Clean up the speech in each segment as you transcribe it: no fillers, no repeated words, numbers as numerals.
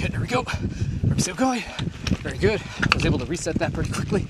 good, there we go. We're still going. Very good. I was able to reset that pretty quickly.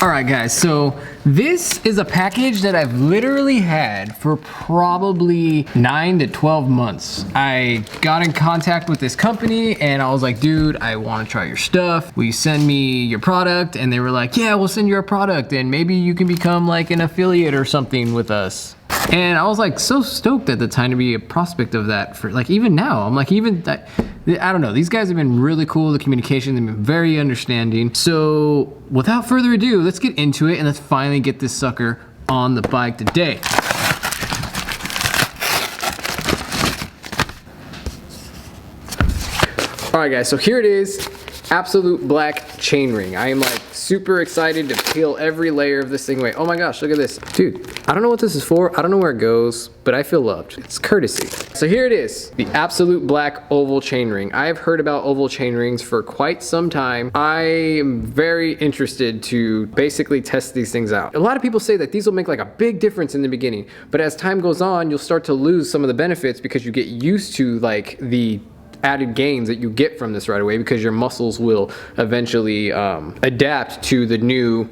All right guys, so this is a package that I've literally had for probably 9 to 12 months. I got in contact with this company and I was like, dude, I want to try your stuff. Will you send me your product? And they were like, yeah, we'll send you our product and maybe you can become like an affiliate or something with us. And I was like so stoked at the time to be a prospect of that for like even now. I'm like I don't know, these guys have been really cool, the communication, they've been very understanding. So without further ado, let's get into it and let's finally get this sucker on the bike today. All right guys, so here it is, Absolute Black Chainring. I am like super excited to peel every layer of this thing away. Oh my gosh, look at this. Dude, I don't know what this is for. I don't know where it goes, but I feel loved. It's courtesy. So here it is, the Absolute Black Oval Chainring. I've heard about oval chainrings for quite some time. I am very interested to basically test these things out. A lot of people say that these will make like a big difference in the beginning, but as time goes on, you'll start to lose some of the benefits because you get used to like the added gains that you get from this right away because your muscles will eventually adapt to the new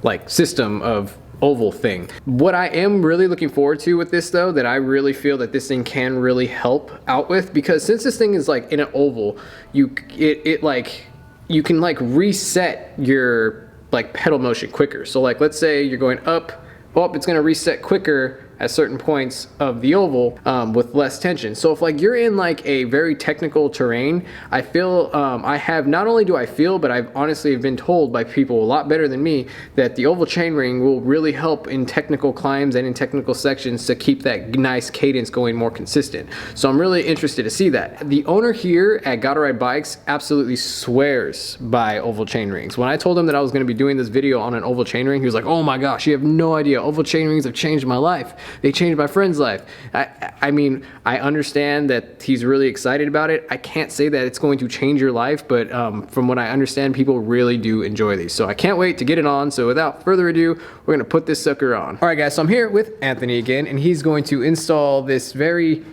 like system of oval thing. What I am really looking forward to with this though, that I really feel that this thing can really help out with, because since this thing is like in an oval, you can like reset your like pedal motion quicker. So like let's say you're going up, oh, it's gonna reset quicker at certain points of the oval with less tension. So if like you're in like a very technical terrain, I feel not only do I feel, but I've honestly been told by people a lot better than me that the oval chainring will really help in technical climbs and in technical sections to keep that nice cadence going more consistent. So I'm really interested to see that. The owner here at Gotta Ride Bikes absolutely swears by oval chainrings. When I told him that I was gonna be doing this video on an oval chainring, he was like, oh my gosh, you have no idea, oval chainrings have changed my life. They changed my friend's life. I mean, I understand that he's really excited about it. I can't say that it's going to change your life, but from what I understand, people really do enjoy these. So I can't wait to get it on. So without further ado, we're gonna put this sucker on. All right guys, so I'm here with Anthony again, and he's going to install this very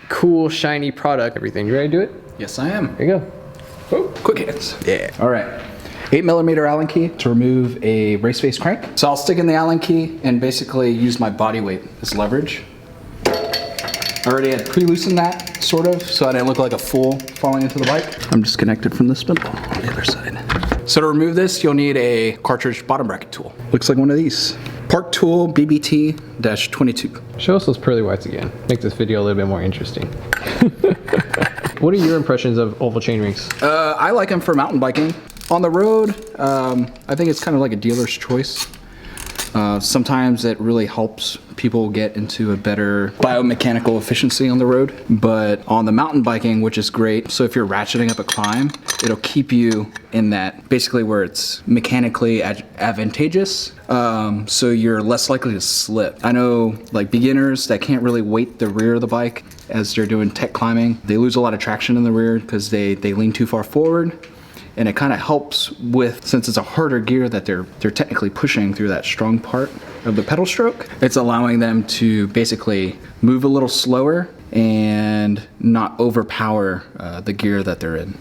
cool, shiny product. Everything, you ready to do it? Yes, I am. There you go. Oh, quick hands. Yeah. All right. 8mm Allen key to remove a race face crank. So I'll stick in the Allen key and basically use my body weight as leverage. I already had pre-loosened that, sort of, so I didn't look like a fool falling into the bike. I'm disconnected from the spindle on the other side. So to remove this, you'll need a cartridge bottom bracket tool. Looks like one of these. Park Tool BBT-22. Show us those pearly whites again. Make this video a little bit more interesting. What are your impressions of oval chainrings? I like them for mountain biking. On the road, I think it's kind of like a dealer's choice. Sometimes it really helps people get into a better biomechanical efficiency on the road, but on the mountain biking, which is great, so if you're ratcheting up a climb, it'll keep you in that basically where it's mechanically advantageous, so you're less likely to slip. I know like beginners that can't really weight the rear of the bike as they're doing tech climbing, they lose a lot of traction in the rear because they lean too far forward. And it kind of helps with, since it's a harder gear that they're technically pushing through that strong part of the pedal stroke, it's allowing them to basically move a little slower and not overpower the gear that they're in.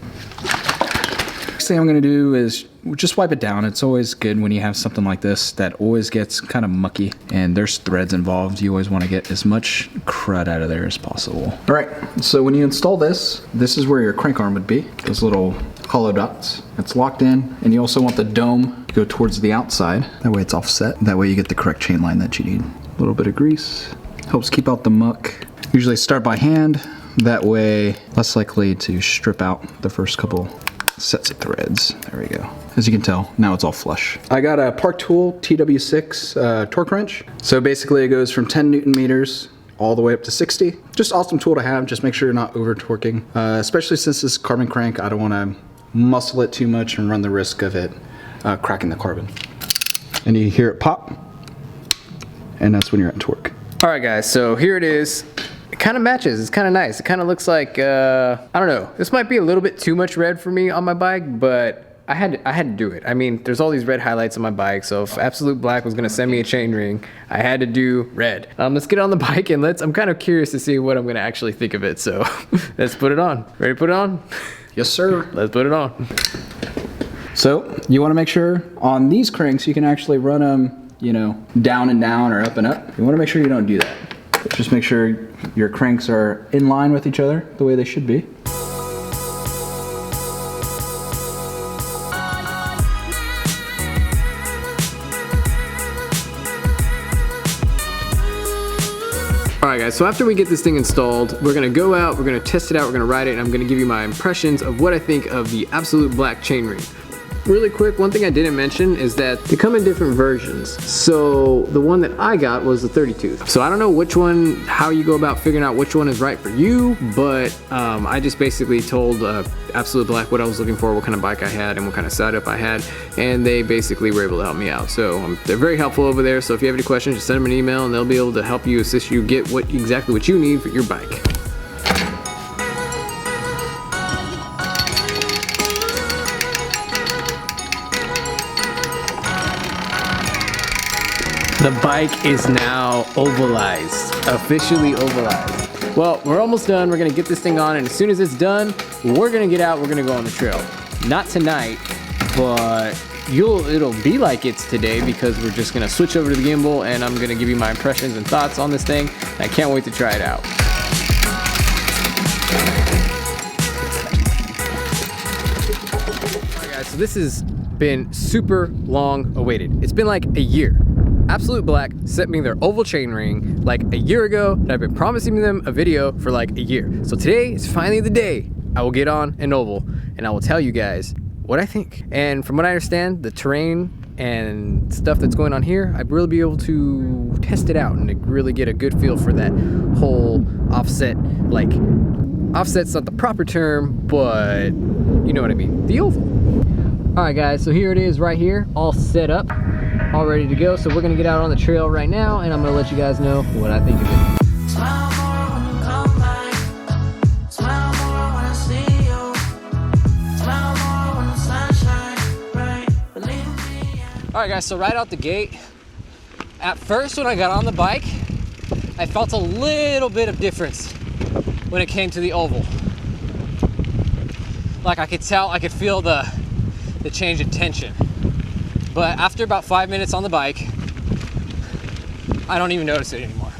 Next thing I'm gonna do is just wipe it down. It's always good when you have something like this that always gets kind of mucky and there's threads involved. You always want to get as much crud out of there as possible. All right, so when you install this, this is where your crank arm would be, those little hollow dots. It's locked in, and you also want the dome to go towards the outside. That way it's offset. That way you get the correct chain line that you need. A little bit of grease helps keep out the muck. Usually start by hand. That way, less likely to strip out the first couple sets of threads. There we go. As you can tell, now it's all flush. I got a Park Tool TW6 torque wrench. So basically it goes from 10 Newton meters all the way up to 60. Just awesome tool to have. Just make sure you're not over torquing. Especially since this is carbon crank, I don't want to muscle it too much and run the risk of it cracking the carbon. And you hear it pop, and that's when you're at torque. All right guys, so here it is. It kind of matches, it's kind of nice. It kind of looks like, I don't know, this might be a little bit too much red for me on my bike, but I had to do it. I mean, there's all these red highlights on my bike, so if Absolute Black was gonna send me a chain ring, I had to do red. Let's get on the bike and I'm kind of curious to see what I'm gonna actually think of it, so let's put it on. Ready to put it on? Yes, sir. Let's put it on. So you want to make sure on these cranks you can actually run them, you know, down and down or up and up. You want to make sure you don't do that. Just make sure your cranks are in line with each other the way they should be. Alright guys, so after we get this thing installed, we're going to go out, we're going to test it out, we're going to ride it, and I'm going to give you my impressions of what I think of the Absolute Black Chainring. Really quick, one thing I didn't mention is that they come in different versions. So the one that I got was the 32. So I don't know which one, how you go about figuring out which one is right for you, but I just basically told Absolute Black what I was looking for, what kind of bike I had, and what kind of setup I had, and they basically were able to help me out. So they're very helpful over there, so if you have any questions, just send them an email and they'll be able to help you, assist you, get exactly what you need for your bike. The bike is now ovalized, officially ovalized. Well, we're almost done. We're gonna get this thing on, and as soon as it's done, we're gonna get out, we're gonna go on the trail. Not tonight, but it'll be like it's today because we're just gonna switch over to the gimbal and I'm gonna give you my impressions and thoughts on this thing. I can't wait to try it out. Alright guys, so this has been super long awaited. It's been like a year. Absolute Black sent me their oval chainring like a year ago, and I've been promising them a video for like a year. So today is finally the day I will get on an oval and I will tell you guys what I think. And from what I understand, the terrain and stuff that's going on here, I'd really be able to test it out and really get a good feel for that whole offset. Like, offset's not the proper term, but you know what I mean, the oval. All right guys, so here it is right here, all set up, all ready to go. So we're gonna get out on the trail right now and I'm gonna let you guys know what I think of it. All right guys, so right out the gate, at first when I got on the bike, I felt a little bit of difference when it came to the oval. Like I could tell, I could feel the change in tension. But after about 5 minutes on the bike, I don't even notice it anymore.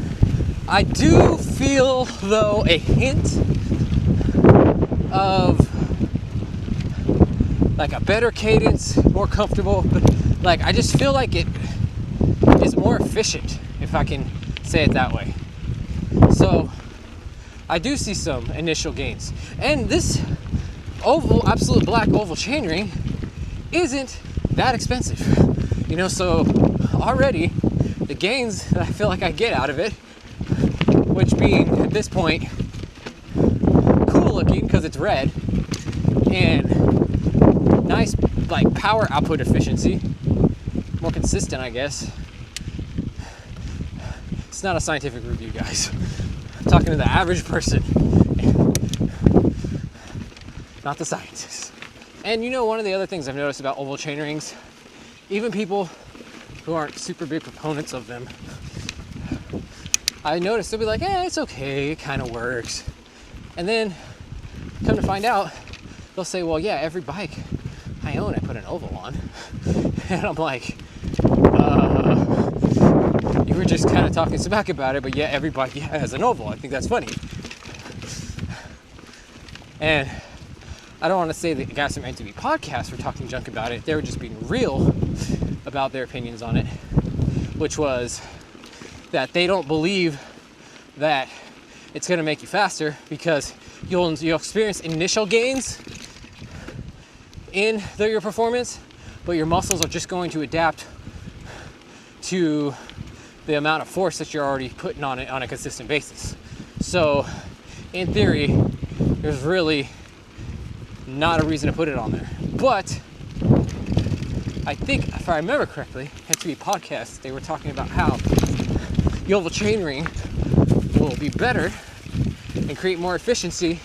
I do feel, though, a hint of like a better cadence, more comfortable, but like I just feel like it is more efficient, if I can say it that way. So I do see some initial gains. And this oval, Absolute Black Oval Chainring isn't that expensive, you know, so already the gains that I feel like I get out of it, which being at this point cool looking because it's red and nice like power output efficiency, more consistent, I guess. It's not a scientific review, guys. I'm talking to the average person, not the scientists. And you know, one of the other things I've noticed about oval chain rings, even people who aren't super big proponents of them, I noticed they'll be like, it's okay, it kind of works. And then come to find out, they'll say, well, yeah, every bike I own, I put an oval on. And I'm like, you were just kind of talking smack about it, but yeah, every bike has an oval. I think that's funny. And I don't want to say that the guys from NTV podcast were talking junk about it. They were just being real about their opinions on it, which was that they don't believe that it's going to make you faster because you'll experience initial gains in your performance, but your muscles are just going to adapt to the amount of force that you're already putting on it on a consistent basis. So in theory, there's really not a reason to put it on there. But I think, if I remember correctly, NTV podcast, they were talking about how the oval chainring will be better and create more efficiency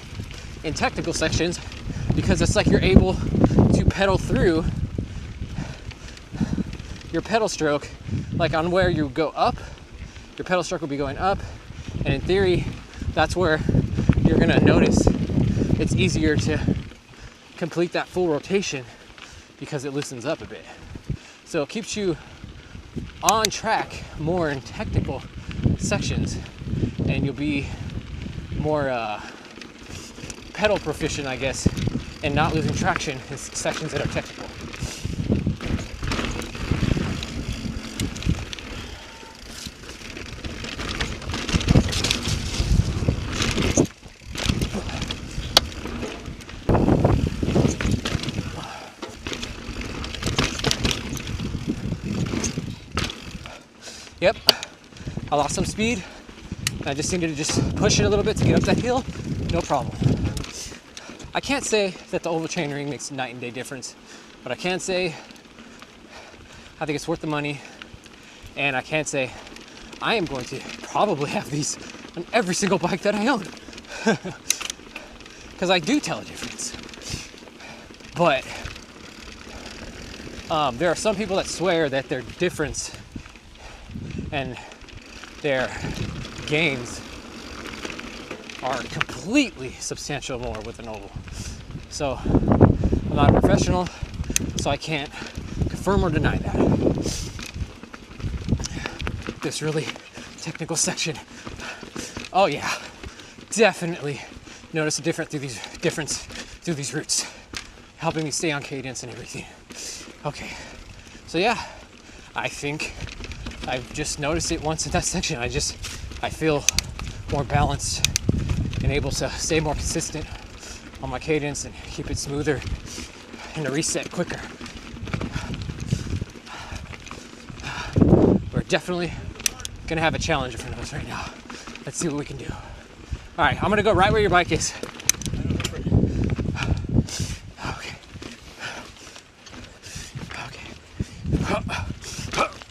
in technical sections because it's like you're able to pedal through your pedal stroke, like on where you go up, your pedal stroke will be going up, and in theory, that's where you're gonna notice it's easier to complete that full rotation because it loosens up a bit. So it keeps you on track more in technical sections, and you'll be more pedal proficient, I guess, and not losing traction in sections that are technical. Yep, I lost some speed. I just needed to just push it a little bit to get up that hill. No problem. I can't say that the oval chainring makes a night and day difference, but I can say I think it's worth the money, and I can say I am going to probably have these on every single bike that I own because I do tell a difference. But there are some people that swear that their difference and their gains are completely substantial more with an oval. So I'm not a professional, so I can't confirm or deny that. This really technical section, oh yeah, definitely notice a difference through these roots, helping me stay on cadence and everything. Okay, so yeah, I think I've just noticed it once in that section. I feel more balanced and able to stay more consistent on my cadence and keep it smoother and to reset quicker. We're definitely gonna have a challenge in front of us right now. Let's see what we can do. All right, I'm gonna go right where your bike is. Okay.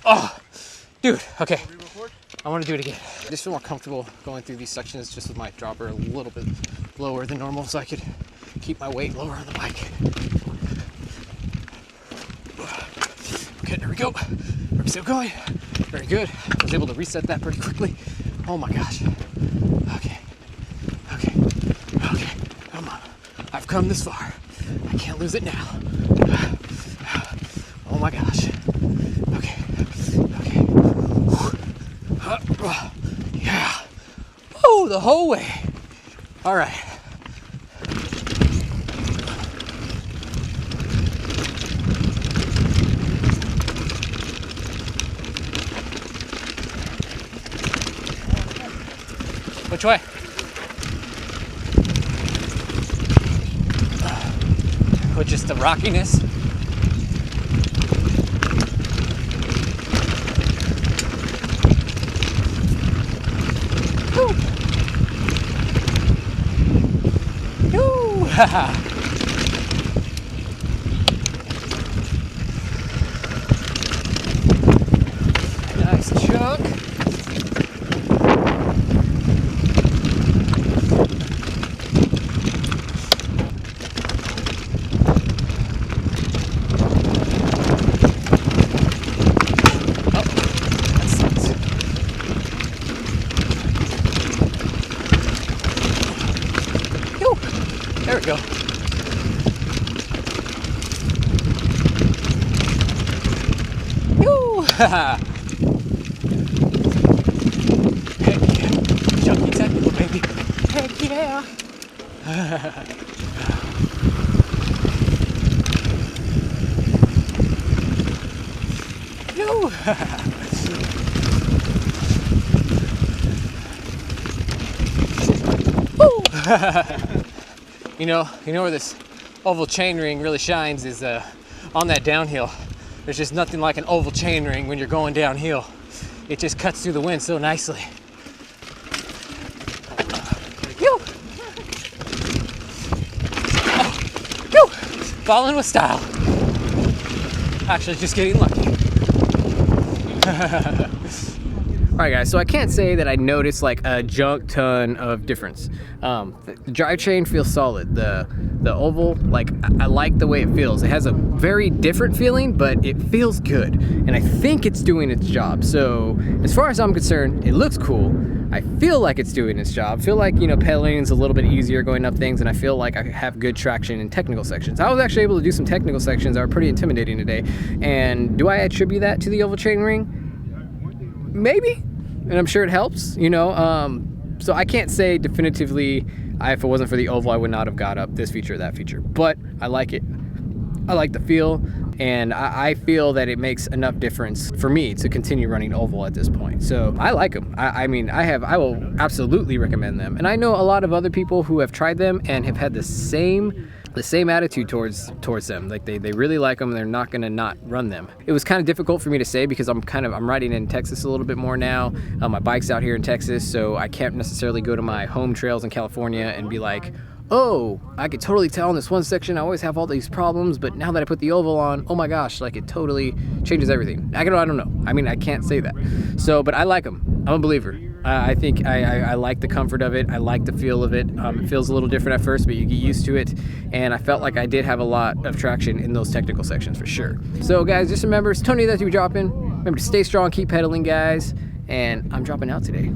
Oh, dude, okay. I want to do it again. I just feel more comfortable going through these sections just with my dropper a little bit lower than normal so I could keep my weight lower on the bike. Okay, there we go. We're still going. Very good. I was able to reset that pretty quickly. Oh my gosh. Okay. Come on. I've come this far. I can't lose it now. Oh my gosh. Okay. Yeah. Oh, the whole way. All right. Which way? With just the rockiness. Nice chunk. There we go. Woo! Heck yeah. Junkie technical, baby. Heck yeah. Woo! You know where this oval chainring really shines is on that downhill. There's just nothing like an oval chainring when you're going downhill. It just cuts through the wind so nicely. Oh, falling with style. Actually, just getting lucky. All right, guys, so I can't say that I noticed like a junk ton of difference. The drivetrain feels solid. The oval, like I like the way it feels. It has a very different feeling, but it feels good. And I think it's doing its job. So as far as I'm concerned, it looks cool. I feel like it's doing its job. I feel like, you know, pedaling is a little bit easier going up things, and I feel like I have good traction in technical sections. I was actually able to do some technical sections that were pretty intimidating today. And do I attribute that to the oval chainring? Maybe, and I'm sure it helps, you know. So I can't say definitively if it wasn't for the oval I would not have got up this feature or that feature, but I like it. I like the feel, and I feel that it makes enough difference for me to continue running oval at this point. So I like them. I mean, I will absolutely recommend them, and I know a lot of other people who have tried them and have had the same attitude towards them. Like they really like them. They're not gonna not run them. It was kind of difficult for me to say because I'm riding in Texas a little bit more now. My bike's out here in Texas, so I can't necessarily go to my home trails in California and be like, oh, I could totally tell in this one section I always have all these problems, but now that I put the oval on, oh my gosh, like it totally changes everything. I don't know. I mean, I can't say that. So, but I like them. I'm a believer. I think I like the comfort of it. I like the feel of it. It feels a little different at first, but you get used to it. And I felt like I did have a lot of traction in those technical sections for sure. So guys, just remember, it's Tony that you dropping. Remember to stay strong, keep pedaling, guys. And I'm dropping out today.